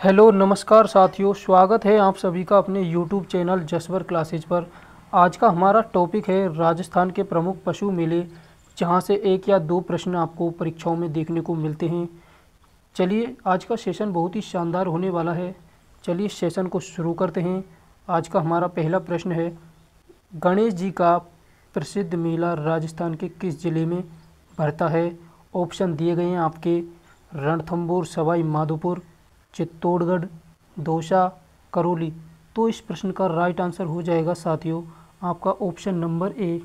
Hello नमस्कार साथियों, स्वागत है आप सभी का अपने YouTube चैनल जसवर क्लासेज पर। आज का हमारा टॉपिक है राजस्थान के प्रमुख पशु मेले, जहां से एक या दो प्रश्न आपको परीक्षाओं में देखने को मिलते हैं। चलिए, आज का सेशन बहुत ही शानदार होने वाला है। चलिए सेशन को शुरू करते हैं। आज का हमारा पहला प्रश्न है, गणेश जी का प्रसिद्ध मेला राजस्थान के किस जिले में भरता है? ऑप्शन दिए गए हैं आपके, रणथंभौर, सवाई माधोपुर, चित्तौड़गढ़, दौसा, करौली। तो इस प्रश्न का राइट आंसर हो जाएगा साथियों आपका ऑप्शन नंबर ए,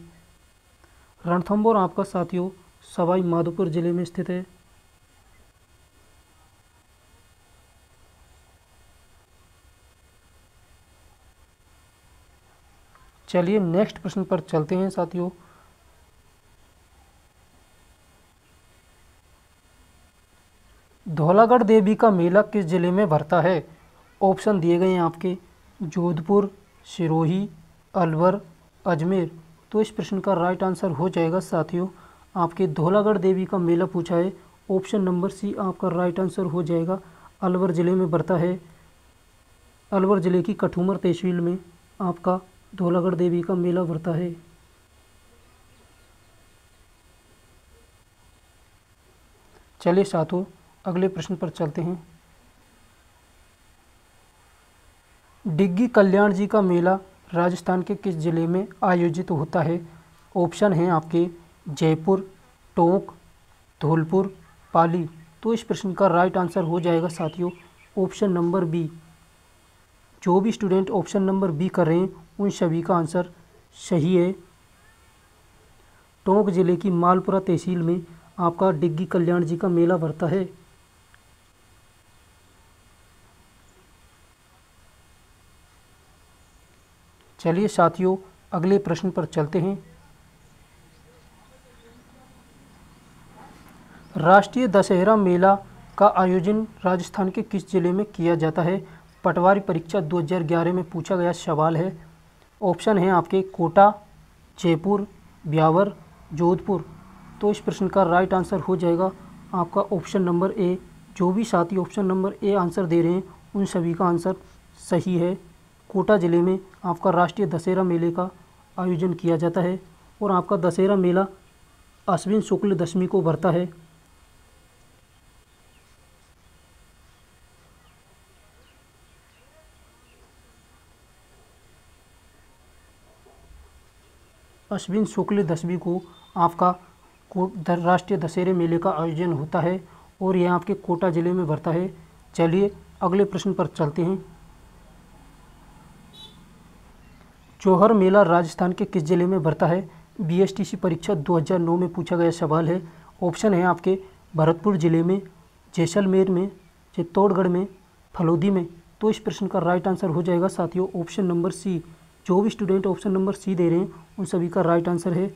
रणथंभौर आपका साथियों सवाई माधोपुर जिले में स्थित है। चलिए नेक्स्ट प्रश्न पर चलते हैं साथियों। धौलागढ़ देवी का मेला किस जिले में भरता है? ऑप्शन दिए गए हैं आपके, जोधपुर, सिरोही, अलवर, अजमेर। तो इस प्रश्न का राइट आंसर हो जाएगा साथियों आपके धौलागढ़ देवी का मेला पूछा है। ऑप्शन नंबर सी आपका राइट आंसर हो जाएगा, अलवर जिले में भरता है। अलवर जिले की कठूमर तहसील में आपका धौलागढ़ देवी का मेला भरता है। चलिए साथियों अगले प्रश्न पर चलते हैं। डिग्गी कल्याण जी का मेला राजस्थान के किस जिले में आयोजित होता है? ऑप्शन हैं आपके, जयपुर, टोंक, धौलपुर, पाली। तो इस प्रश्न का राइट आंसर हो जाएगा साथियों ऑप्शन नंबर बी। जो भी स्टूडेंट ऑप्शन नंबर बी कर रहे हैं उन सभी का आंसर सही है। टोंक जिले की मालपुरा तहसील में आपका डिग्गी कल्याण जी का मेला भरता है। चलिए साथियों अगले प्रश्न पर चलते हैं। राष्ट्रीय दशहरा मेला का आयोजन राजस्थान के किस जिले में किया जाता है? पटवारी परीक्षा 2011 में पूछा गया सवाल है। ऑप्शन हैं आपके, कोटा, जयपुर, ब्यावर, जोधपुर। तो इस प्रश्न का राइट आंसर हो जाएगा आपका ऑप्शन नंबर ए। जो भी साथी ऑप्शन नंबर ए आंसर दे रहे हैं उन सभी का आंसर सही है। कोटा जिले में आपका राष्ट्रीय दशहरा मेले का आयोजन किया जाता है और आपका दशहरा मेला अश्विन शुक्ल दशमी को भरता है। अश्विन शुक्ल दशमी को आपका राष्ट्रीय दशहरे मेले का आयोजन होता है और यह आपके कोटा जिले में भरता है। चलिए अगले प्रश्न पर चलते हैं। जौहर मेला राजस्थान के किस जिले में भरता है? बीएसटीसी परीक्षा 2009 में पूछा गया सवाल है। ऑप्शन है आपके, भरतपुर जिले में, जैसलमेर में, चित्तौड़गढ़ में, फलोदी में। तो इस प्रश्न का राइट आंसर हो जाएगा साथियों ऑप्शन नंबर सी। जो भी स्टूडेंट ऑप्शन नंबर सी दे रहे हैं उन सभी का राइट आंसर है,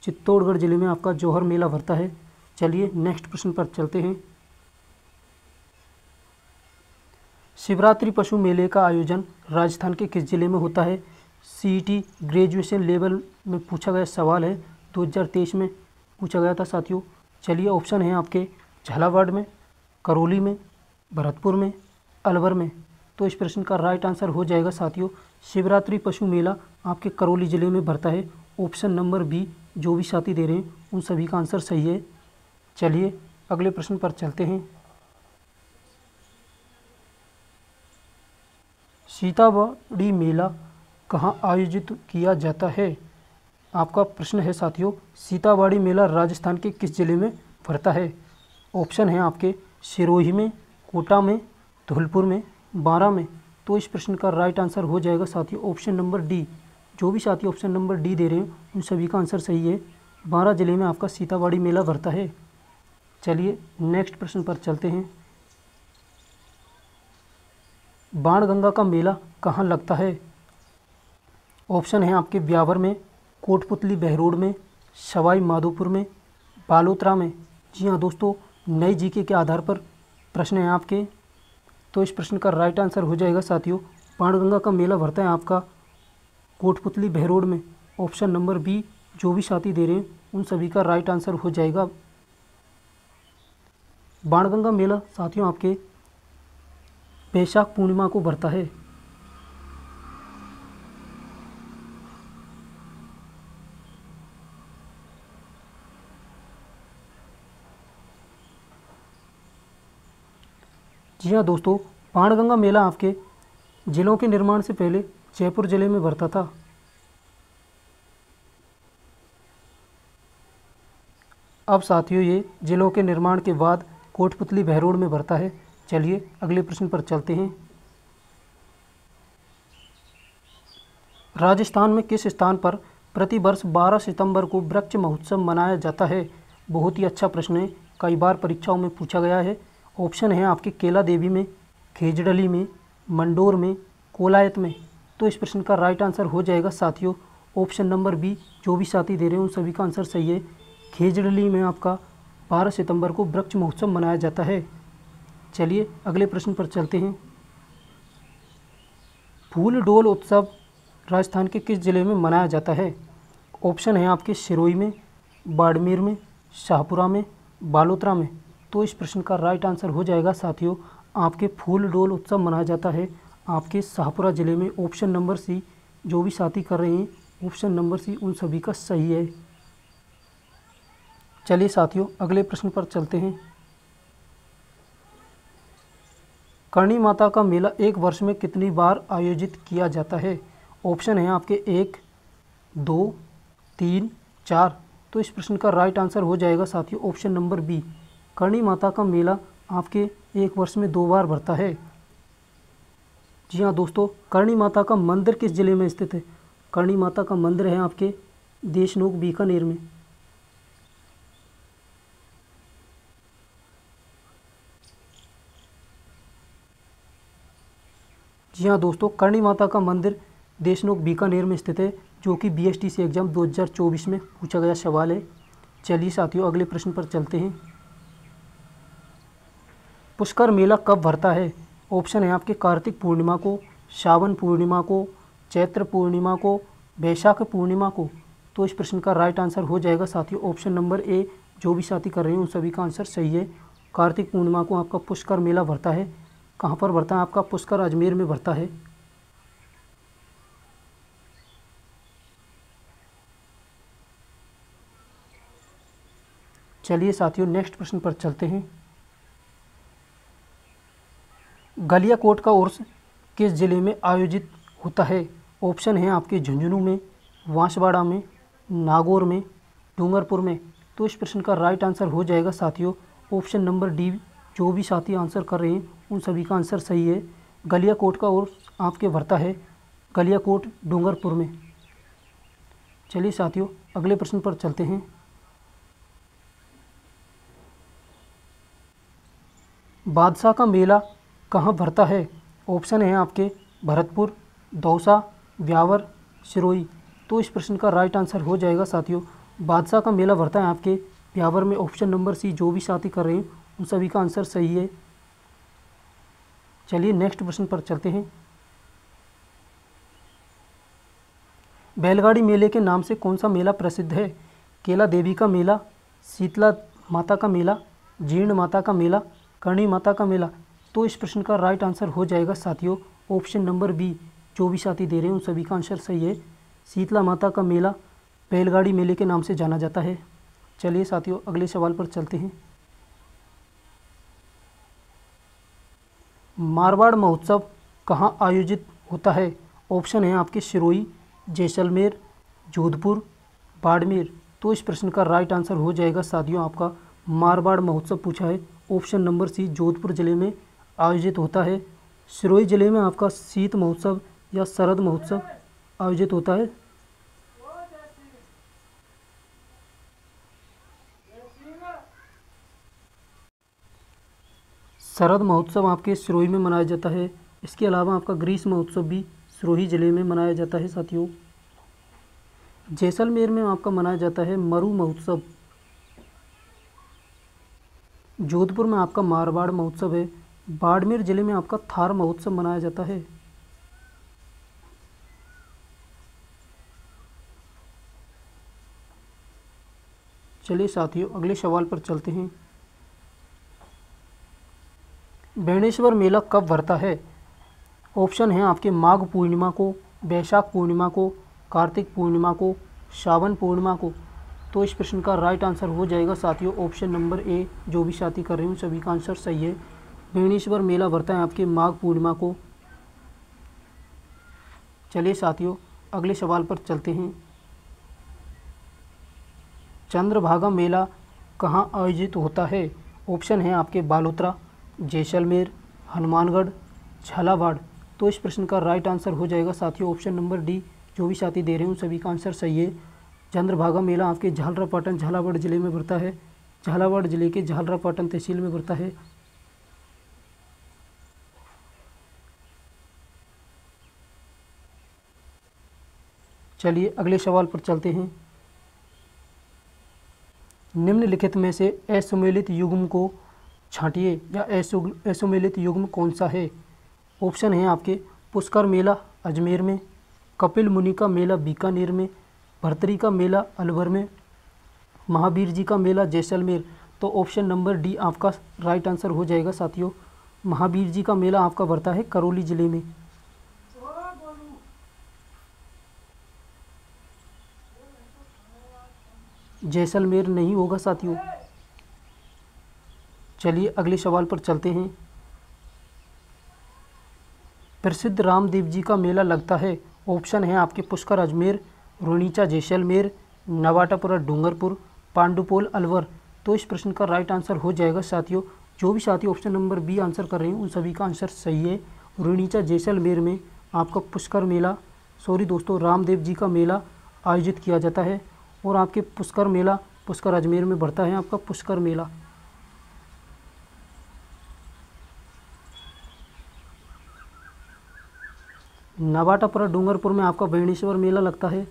चित्तौड़गढ़ जिले में आपका जौहर मेला भरता है। चलिए नेक्स्ट प्रश्न पर चलते हैं। शिवरात्रि पशु मेले का आयोजन राजस्थान के किस जिले में होता है? सीईटी ग्रेजुएशन लेवल में पूछा गया सवाल है, 2023 में पूछा गया था साथियों। चलिए ऑप्शन हैं आपके, झालावाड़ में, करौली में, भरतपुर में, अलवर में। तो इस प्रश्न का राइट आंसर हो जाएगा साथियों शिवरात्रि पशु मेला आपके करौली जिले में भरता है। Option number B. जो भी साथी दे रहे हैं उन सभी का आंसर सही है। चलिए अगले प्रश्न पर चलते हैं। सीताबड़ी मेला कहाँ आयोजित किया जाता है? आपका प्रश्न है साथियों, सीताबड़ी मेला राजस्थान के किस जिले में भरता है? ऑप्शन है आपके, सिरोही में, कोटा में, धौलपुर में, बारां में। तो इस प्रश्न का राइट आंसर हो जाएगा साथियों ऑप्शन नंबर डी। जो भी साथी ऑप्शन नंबर डी दे रहे हैं उन सभी का आंसर सही है। बारां जिले में आपका सीताबड़ी मेला भरता है। चलिए नेक्स्ट प्रश्न पर चलते हैं। बाणगंगा का मेला कहाँ लगता है? ऑप्शन है आपके, ब्यावर में, कोटपुतली बहरोड में, सवाई माधोपुर में, बालोतरा में। जी हाँ दोस्तों, नई जीके के आधार पर प्रश्न है आपके। तो इस प्रश्न का राइट आंसर हो जाएगा साथियों, बाणगंगा का मेला भरता है आपका कोटपुतली बहरोड में। Option number B. जो भी साथी दे रहे हैं उन सभी का राइट आंसर हो जाएगा। बाणगंगा मेला साथियों आपके बैशाख पूर्णिमा को भरता है? जी हाँ दोस्तों, बाणगंगा मेला आपके जिलों के निर्माण से पहले जयपुर जिले में भरता था। अब साथियों ये जिलों के निर्माण के बाद कोटपुतली बहरोड में भरता है। चलिए अगले प्रश्न पर चलते हैं। राजस्थान में किस स्थान पर प्रतिवर्ष 12 सितंबर को वृक्ष महोत्सव मनाया जाता है? बहुत ही अच्छा प्रश्न है, कई बार परीक्षाओं में पूछा गया है। ऑप्शन है आपके केला देवी में, खेजड़ली में, मंडोर में, कोलायत में। तो इस प्रश्न का राइट आंसर हो जाएगा साथियों ऑप्शन नंबर बी। जो भी साथी दे रहे हैं उन सभी का आंसर सही है। खेजड़ली में आपका 12 सितंबर को वृक्ष महोत्सव मनाया जाता है। चलिए अगले प्रश्न पर चलते हैं। फूल डोल उत्सव राजस्थान के किस जिले में मनाया जाता है? ऑप्शन है आपके सिरोही में, बाड़मेर में, शाहपुरा में, बालोतरा में। तो इस प्रश्न का राइट आंसर हो जाएगा साथियों आपके फूल डोल उत्सव मनाया जाता है आपके शाहपुरा जिले में। Option number C. जो भी साथी कर रहे हैं ऑप्शन नंबर सी उन सभी का सही है। चलिए साथियों अगले प्रश्न पर चलते हैं। करणी माता का मेला एक वर्ष में कितनी बार आयोजित किया जाता है? ऑप्शन है आपके 1, 2, 3, 4। तो इस प्रश्न का राइट आंसर हो जाएगा साथियों option number B. Karni Mata का मेला आपके एक वर्ष में 2 बार भरता है। जी हाँ दोस्तों, करणी माता का मंदिर किस जिले में स्थित है? करणी माता का मंदिर है आपके देशनोक बीकानेर में। जी हाँ दोस्तों, करणी माता का मंदिर देशनोक बीकानेर में स्थित है, जो कि बीएसटीसी एग्जाम 2024 में पूछा गया सवाल है। चलिए साथियों अगले प्रश्न पर चलते हैं। पुष्कर मेला कब भरता है? ऑप्शन है आपके कार्तिक पूर्णिमा को, श्रावण पूर्णिमा को, चैत्र पूर्णिमा को, बैशाख पूर्णिमा को। तो इस प्रश्न का राइट आंसर हो जाएगा साथियों ऑप्शन नंबर ए। जो भी साथी कर रहे हैं उन सभी का आंसर सही है। कार्तिक पूर्णिमा को आपका पुष्कर मेला भरता है। कहाँ पर भरता है? आपका पुष्कर अजमेर में भरता है। चलिए साथियों नेक्स्ट प्रश्न पर चलते हैं। गलियाकोट का उर्स किस जिले में आयोजित होता है? ऑप्शन है आपके झुंझुनू में, बांसवाड़ा में, नागौर में, डूंगरपुर में। तो इस प्रश्न का राइट आंसर हो जाएगा साथियों ऑप्शन नंबर डी। जो भी साथी आंसर कर रहे हैं उन सभी का आंसर सही है। गलियाकोट का उर्स आपके भरता है गलियाकोट डूंगरपुर में। चलिए साथियों अगले प्रश्न पर चलते हैं। बादशाह का मेला कहाँ भरता है? ऑप्शन है आपके भरतपुर, दौसा, ब्यावर, सिरोही। तो इस प्रश्न का राइट आंसर हो जाएगा साथियों बादशाह का मेला भरता है आपके ब्यावर में। Option number C. जो भी साथी कर रहे हैं उन सभी का आंसर सही है। चलिए नेक्स्ट प्रश्न पर चलते हैं। बैलगाड़ी मेले के नाम से कौन सा मेला प्रसिद्ध है? केला देवी का मेला, शीतला माता का मेला, जीर्ण माता का मेला, करणी माता का मेला। तो इस प्रश्न का राइट आंसर हो जाएगा साथियों ऑप्शन नंबर बी। जो भी साथी दे रहे हैं उन सभी का आंसर सही है। शीतला माता का मेला बैलगाड़ी मेले के नाम से जाना जाता है। चलिए साथियों अगले सवाल पर चलते हैं। मारवाड़ महोत्सव कहाँ आयोजित होता है? ऑप्शन है आपके सिरोही, जैसलमेर, जोधपुर, बाड़मेर। तो इस प्रश्न का राइट आंसर हो जाएगा साथियों आपका मारवाड़ महोत्सव पूछा है ऑप्शन नंबर सी। जोधपुर जिले में आयोजित होता है। सिरोही जिले में आपका शीत महोत्सव या शरद महोत्सव आयोजित होता है। शरद महोत्सव आपके सिरोही में मनाया जाता है। इसके अलावा आपका ग्रीष्म महोत्सव भी सिरोही जिले में मनाया जाता है साथियों। जैसलमेर में आपका मनाया जाता है मरु महोत्सव। जोधपुर में आपका मारवाड़ महोत्सव है। बाड़मेर जिले में आपका थार महोत्सव मनाया जाता है। चलिए साथियों अगले सवाल पर चलते हैं। बेणेश्वर मेला कब भरता है? ऑप्शन है आपके माघ पूर्णिमा को, वैशाख पूर्णिमा को, कार्तिक पूर्णिमा को, श्रावण पूर्णिमा को। तो इस प्रश्न का राइट आंसर हो जाएगा साथियों ऑप्शन नंबर ए। जो भी साथी कर रहे हैं सभी का आंसर सही है। बेणेश्वर मेला भरता है आपके माघ पूर्णिमा को। चलिए साथियों अगले सवाल पर चलते हैं। चंद्रभागा मेला कहाँ आयोजित होता है? ऑप्शन है आपके बालोतरा, जैसलमेर, हनुमानगढ़, झालावाड़। तो इस प्रश्न का राइट आंसर हो जाएगा साथियों ऑप्शन नंबर डी। जो भी साथी दे रहे हैं उन सभी का आंसर सही है। चंद्रभागा मेला आपके झालरापाटन झालावाड़ जिले में भरता है। झालावाड़ जिले के झालरापाटन तहसील में भरता है। चलिए अगले सवाल पर चलते हैं। निम्नलिखित में से असुमेलित युग्म को छांटिए या असुमेलित युग्म कौन सा है? ऑप्शन है आपके पुष्कर मेला अजमेर में, कपिल मुनि का मेला बीकानेर में, भर्तरी का मेला अलवर में, महावीर जी का मेला जैसलमेर। तो ऑप्शन नंबर डी आपका राइट आंसर हो जाएगा साथियों। महावीर जी का मेला आपका भरता है करौली जिले में। जैसलमेर नहीं होगा साथियों। चलिए अगले सवाल पर चलते हैं। प्रसिद्ध रामदेव जी का मेला लगता है। ऑप्शन है आपके पुष्कर अजमेर, रुणीचा जैसलमेर, नवाटापुरा डूंगरपुर, पांडुपोल अलवर। तो इस प्रश्न का राइट आंसर हो जाएगा साथियों। जो भी साथी ऑप्शन नंबर बी आंसर कर रहे हैं उन सभी का आंसर सही है। रुणीचा जैसलमेर में आपका पुष्कर मेला रामदेव जी का मेला आयोजित किया जाता है। और आपके पुष्कर मेला पुष्कर अजमेर में भरता है आपका पुष्कर मेला। नवाटापुरा डूंगरपुर में आपका बेणेश्वर मेला लगता है।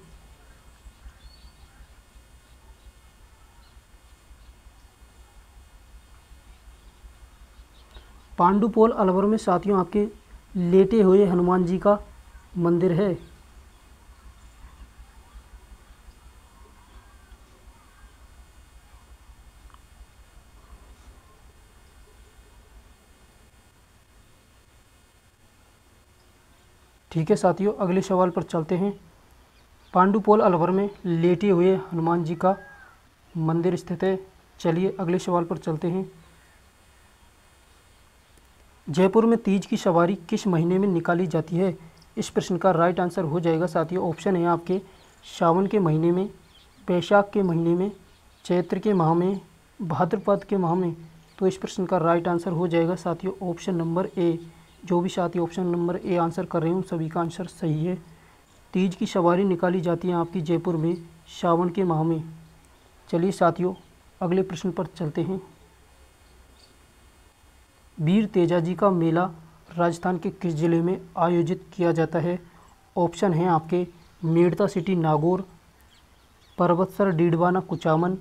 पांडुपोल अलवर में साथियों आपके लेटे हुए हनुमान जी का मंदिर है। ठीक है साथियों अगले सवाल पर चलते हैं। पांडुपोल अलवर में लेटे हुए हनुमान जी का मंदिर स्थित है। चलिए अगले सवाल पर चलते हैं। जयपुर में तीज की सवारी किस महीने में निकाली जाती है? इस प्रश्न का राइट आंसर हो जाएगा साथियों। ऑप्शन है आपके सावन के महीने में, वैशाख के महीने में, चैत्र के माह में, भाद्रपद के माह में। तो इस प्रश्न का राइट आंसर हो जाएगा साथियों ऑप्शन नंबर ए। जो भी साथी ऑप्शन नंबर ए आंसर कर रहे हैं उन सभी का आंसर सही है। तीज की सवारी निकाली जाती है आपकी जयपुर में सावन के माह में। चलिए साथियों अगले प्रश्न पर चलते हैं। वीर तेजाजी का मेला राजस्थान के किस जिले में आयोजित किया जाता है? ऑप्शन है आपके मेड़ता सिटी नागौर, पर्वतसर डीडवाना कुचामन,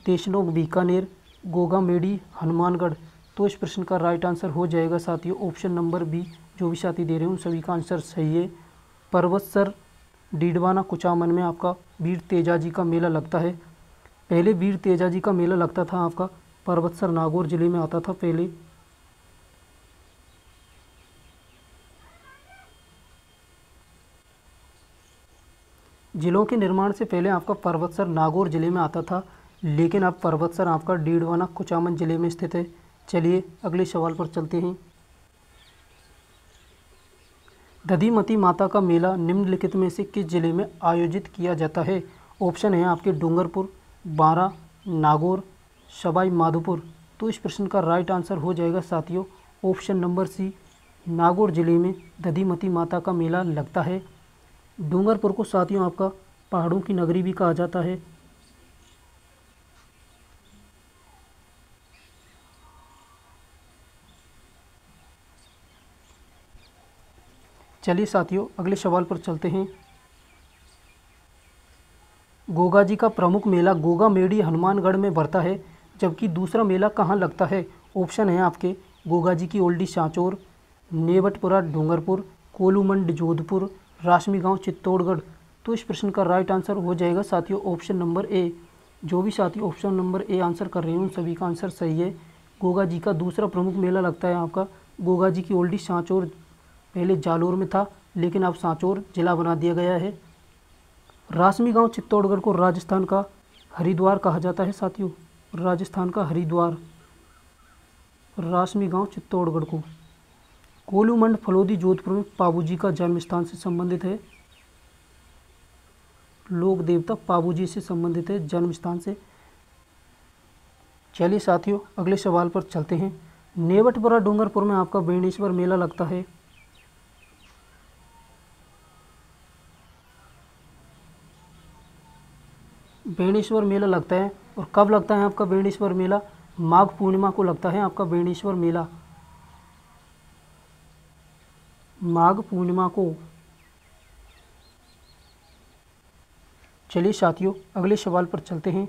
देशनोक बीकानेर, गोगामेडी हनुमानगढ़। तो इस प्रश्न का राइट आंसर हो जाएगा साथियों ऑप्शन नंबर बी। जो भी साथी दे रहे हैं उन सभी का आंसर सही है। पर्वतसर डीडवाना कुचामन में आपका वीर तेजाजी का मेला लगता है। पहले वीर तेजाजी का मेला लगता था आपका पर्वतसर नागौर जिले में आता था पहले। जिलों के निर्माण से पहले आपका पर्वतसर नागौर जिले में आता था, लेकिन अब पर्वतसर आपका डीडवाना कुचामन जिले में स्थित है। चलिए अगले सवाल पर चलते हैं। दधिमती माता का मेला निम्नलिखित में से किस जिले में आयोजित किया जाता है? ऑप्शन है आपके डूंगरपुर, बारां, नागौर, सवाई माधोपुर। तो इस प्रश्न का राइट आंसर हो जाएगा साथियों ऑप्शन नंबर सी। नागौर जिले में दधिमती माता का मेला लगता है। डूंगरपुर को साथियों आपका पहाड़ों की नगरी भी कहा जाता है। चलिए साथियों अगले सवाल पर चलते हैं। गोगा जी का प्रमुख मेला गोगामेडी हनुमानगढ़ में भरता है, जबकि दूसरा मेला कहाँ लगता है? ऑप्शन है आपके गोगा जी की ओल्डी सांचौर, नेवटपुरा डूंगरपुर, कोलूमंड जोधपुर, राशमी गांव चित्तौड़गढ़। तो इस प्रश्न का राइट आंसर हो जाएगा साथियों ऑप्शन नंबर ए। जो भी साथी ऑप्शन नंबर ए आंसर कर रहे हैं उन सभी का आंसर सही है। गोगा जी का दूसरा प्रमुख मेला लगता है आपका गोगा जी की ओल्डी सांचौर पहले जालोर में था, लेकिन अब सांचौर जिला बना दिया गया है। रासमी गांव चित्तौड़गढ़ को राजस्थान का हरिद्वार कहा जाता है साथियों, राजस्थान का हरिद्वार, रासमी गांव चित्तौड़गढ़ को। कोलूमंड फलोदी जोधपुर में पाबूजी का जन्म स्थान से संबंधित है, लोक देवता पाबूजी से संबंधित है जन्म स्थान से। चलिए साथियों अगले सवाल पर चलते हैं। नेवटपुरा डूंगरपुर में आपका बेणेश्वर मेला लगता है। बेणेश्वर मेला लगता है और कब लगता है आपका बेणेश्वर मेला? माघ पूर्णिमा को लगता है आपका बेणेश्वर मेला, माघ पूर्णिमा को। चलिए साथियों अगले सवाल पर चलते हैं।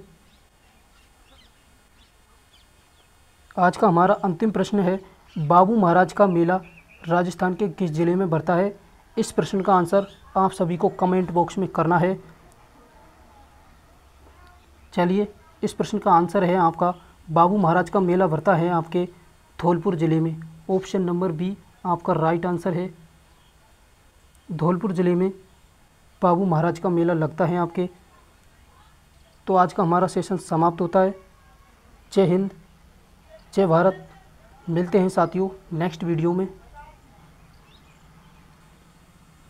आज का हमारा अंतिम प्रश्न है, बाबू महाराज का मेला राजस्थान के किस जिले में बढ़ता है? इस प्रश्न का आंसर आप सभी को कमेंट बॉक्स में करना है। चलिए इस प्रश्न का आंसर है आपका, बाबू महाराज का मेला बढ़ता है आपके धौलपुर ज़िले में। ऑप्शन नंबर बी आपका राइट आंसर है। धौलपुर ज़िले में बाबू महाराज का मेला लगता है आपके। तो आज का हमारा सेशन समाप्त होता है। जय हिंद, जय भारत। मिलते हैं साथियों नेक्स्ट वीडियो में।